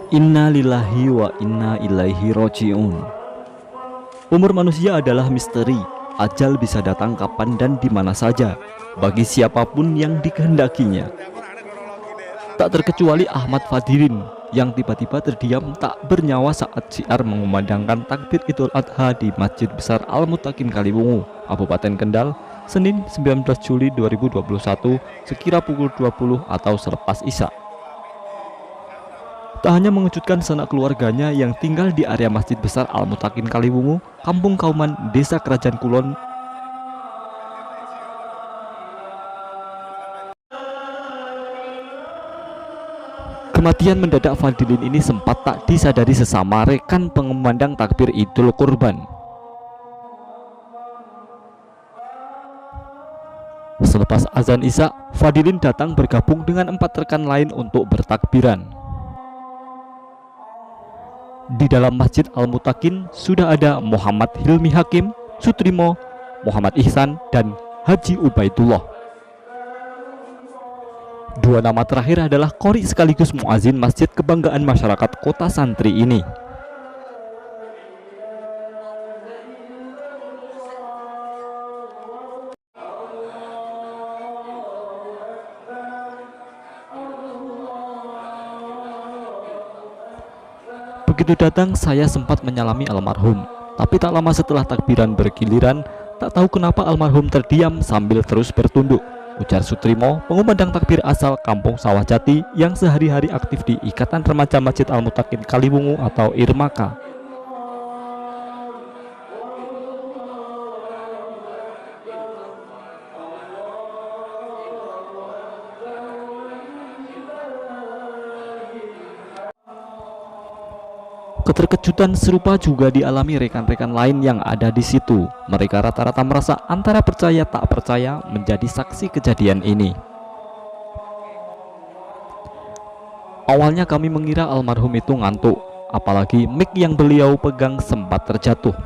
Inna lillahi wa inna ilaihi roji'un. Umur manusia adalah misteri. Ajal bisa datang kapan dan di mana saja, bagi siapapun yang dikehendakinya. Tak terkecuali Ahmad Fadilin yang tiba-tiba terdiam tak bernyawa saat syiar mengumandangkan takbir Idul Adha di Masjid Besar Al-Mutakin Kaliwungu, Kabupaten Kendal, Senin 19 Juli 2021 sekira pukul 20 atau selepas Isya. Tak hanya mengejutkan sanak keluarganya yang tinggal di area Masjid Besar Al-Mutakin Kaliwungu, Kampung Kauman, Desa Kerajaan Kulon, kematian mendadak Fadilin ini sempat tak disadari sesama rekan pengumandang takbir Idul Kurban. Selepas azan Isya, Fadilin datang bergabung dengan 4 rekan lain untuk bertakbiran. Di dalam Masjid Al-Mutakin sudah ada Muhammad Hilmi Hakim, Sutrimo, Muhammad Ihsan, dan Haji Ubaidullah. Dua nama terakhir adalah qori sekaligus muazin masjid kebanggaan masyarakat kota santri ini. Begitu datang, saya sempat menyalami almarhum, tapi tak lama setelah takbiran bergiliran, tak tahu kenapa almarhum terdiam sambil terus bertunduk, ujar Sutrimo, pengumandang takbir asal Kampung Sawah Jati yang sehari-hari aktif di Ikatan Remaja Masjid Al-Mutakin Kaliwungu atau IRMAKA. Keterkejutan serupa juga dialami rekan-rekan lain yang ada di situ. Mereka rata-rata merasa antara percaya tak percaya menjadi saksi kejadian ini. Awalnya kami mengira almarhum itu ngantuk, apalagi mic yang beliau pegang sempat terjatuh.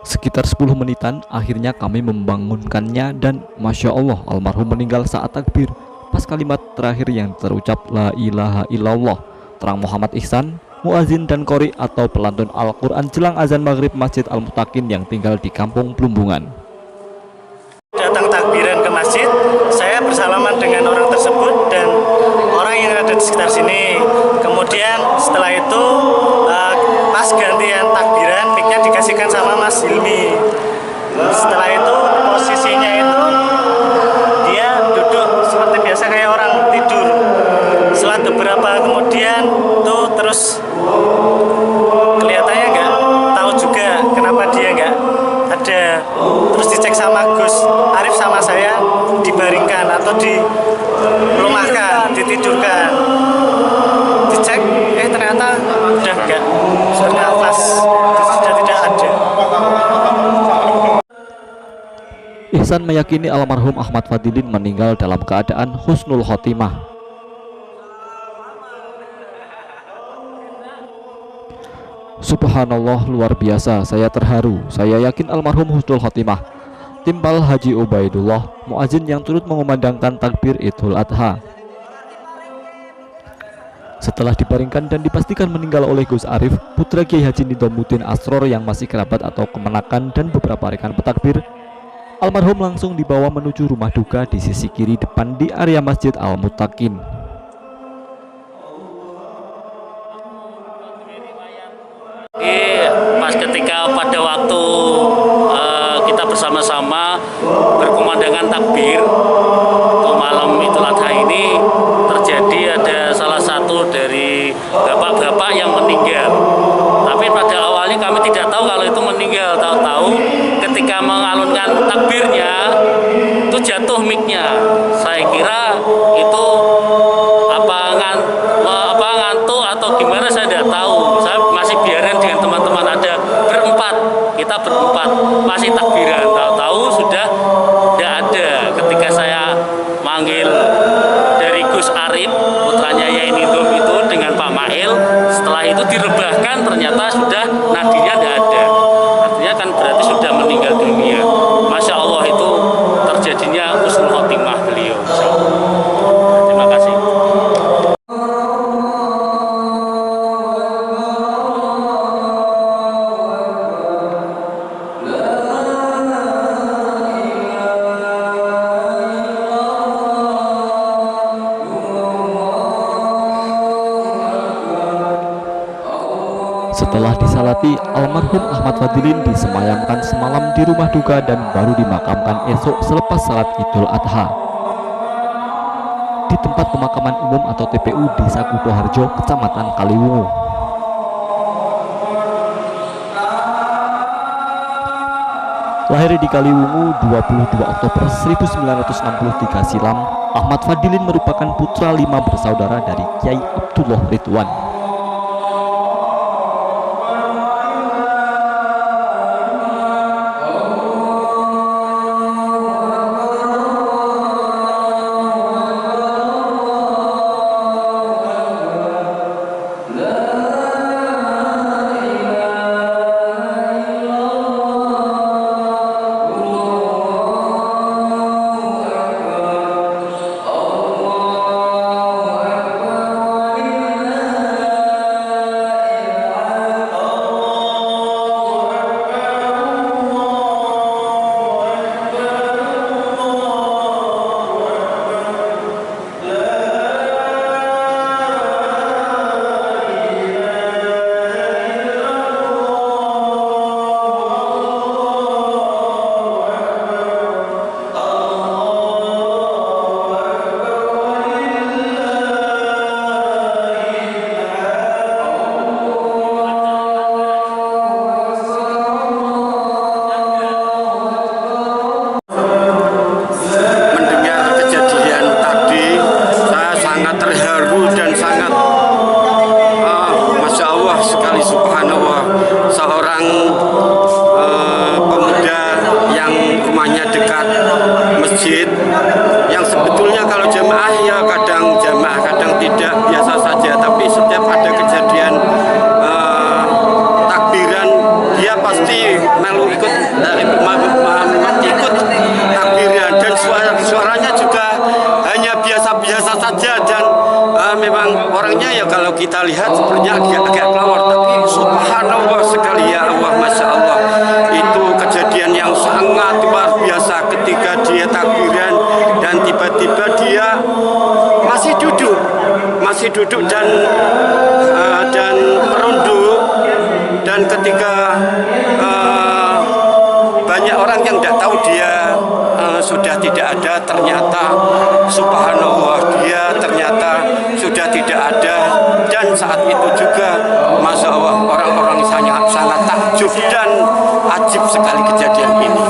Sekitar 10 menitan akhirnya kami membangunkannya dan Masya Allah, almarhum meninggal saat takbir. Pas kalimat terakhir yang terucap la ilaha illallah, terang Muhammad Ihsan, muazin dan qori atau pelantun Al-Quran jelang azan maghrib Masjid Al-Mutakin yang tinggal di Kampung Plumbungan. Datang takbiran ke masjid, saya bersalaman dengan orang tersebut dan orang yang ada di sekitar sini. Kemudian setelah itu pas gantian takbiran, mic-nya dikasihkan sama Mas Hilmi. Setelah itu posisinya itu dia duduk seperti biasa kayak orang tidur. Setelah beberapa kemudian tuh terus kelihatannya nggak tahu juga kenapa dia nggak ada. Terus dicek sama Gus Arif sama saya, dibaringkan atau dilumahkan, ditidurkan. Dicek, ternyata udah nggak bernafas, sudah tidak ada. Ihsan meyakini almarhum Ahmad Fadilin meninggal dalam keadaan husnul khotimah. Subhanallah, luar biasa, saya terharu. Saya yakin almarhum husnul khotimah, timpal Haji Ubaidullah, muazin yang turut mengumandangkan takbir Idul Adha. Setelah dibaringkan dan dipastikan meninggal oleh Gus Arif, putra Kiai Haji Nidomuddin Asror yang masih kerabat atau kemenakan dan beberapa rekan petakbir, almarhum langsung dibawa menuju rumah duka di sisi kiri depan di area Masjid Al-Mutakin. Pas ketika pada waktu kita bersama-sama berkumandangkan takbir untuk malam Idul Adha ini, terjadi ada salah satu dari bapak-bapak yang meninggal. Tapi pada awalnya kami tidak tahu kalau itu meninggal. Tahu-tahu ketika mengalunkan takbirnya itu jatuh mic-nya. Saya kira itu ngantuk atau gimana, saya tidak tahu. Saya masih biarin dengan teman-teman, ada berempat, kita berempat masih takbiran. Tahu-tahu sudah tidak ada. Ketika saya manggil dari Gus Arif, putranya Yai Nidom itu dengan Pak Mail, setelah itu direbahkan ternyata sudah nadinya tidak ada. Artinya kan berarti sudah meninggal dunia. Masya Allah, itu terjadinya husnul khotimah beliau. Terima kasih. Setelah disalati, almarhum Ahmad Fadilin disemayamkan semalam di rumah duka dan baru dimakamkan esok selepas salat Idul Adha di tempat pemakaman umum atau TPU Desa Kutoharjo, Kecamatan Kaliwungu. Lahir di Kaliwungu 22 Oktober 1963 silam, Ahmad Fadilin merupakan putra 5 bersaudara dari Kiai Abdullah Ridwan. Yang sebetulnya kalau jamaah ya kadang jamaah kadang tidak, biasa saja, tapi setiap ada kejadian takbiran dia pasti malu ikut ikut takbiran, dan suaranya juga hanya biasa-biasa saja, dan memang orangnya ya kalau kita lihat sepertinya agak kelawar, tapi subhanallah sekali, ya Allah, masya Allah, itu kejadian yang sangat luar biasa ketika dia takbiran dan tiba-tiba dia masih duduk dan merunduk, dan ketika banyak orang yang tidak tahu dia sudah tidak ada, ternyata subhanallah dia ternyata sudah tidak ada, dan saat itu juga masya Allah orang-orang sangat takjub dan ajib sekali kejadian ini.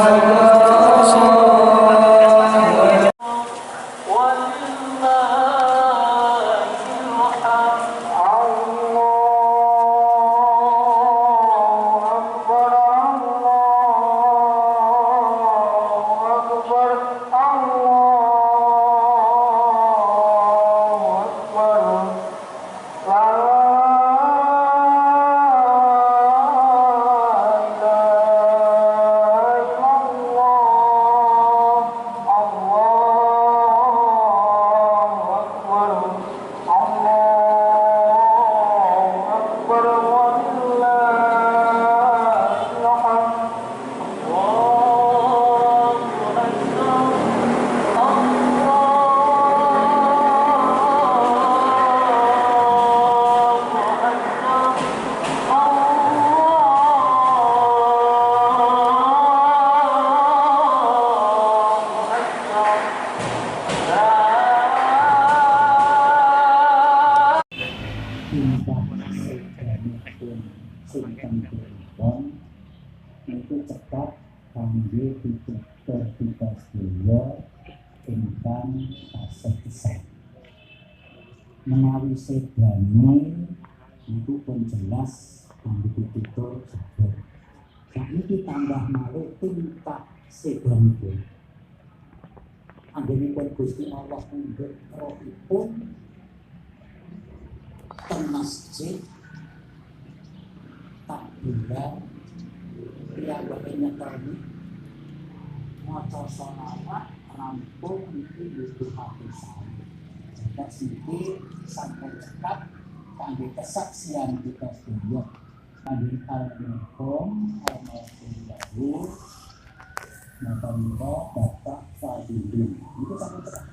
Itu cekat kangge pitutur kita sedaya ingkang kasepisan. Menawi sedane itu pun jelas kangge pitutur sabar. Saiki tambah malih tingkat sedanipun. Anggenipun Gusti Allah mundhut rohipun teng masjid takbiran piyambake nyekani maca sholawat rampung iki butuh hafisan. Jadi siki sampai cekat kangge kesaksian kita sedaya kangge almarhum Bapak Fadilin itu sampai cekat.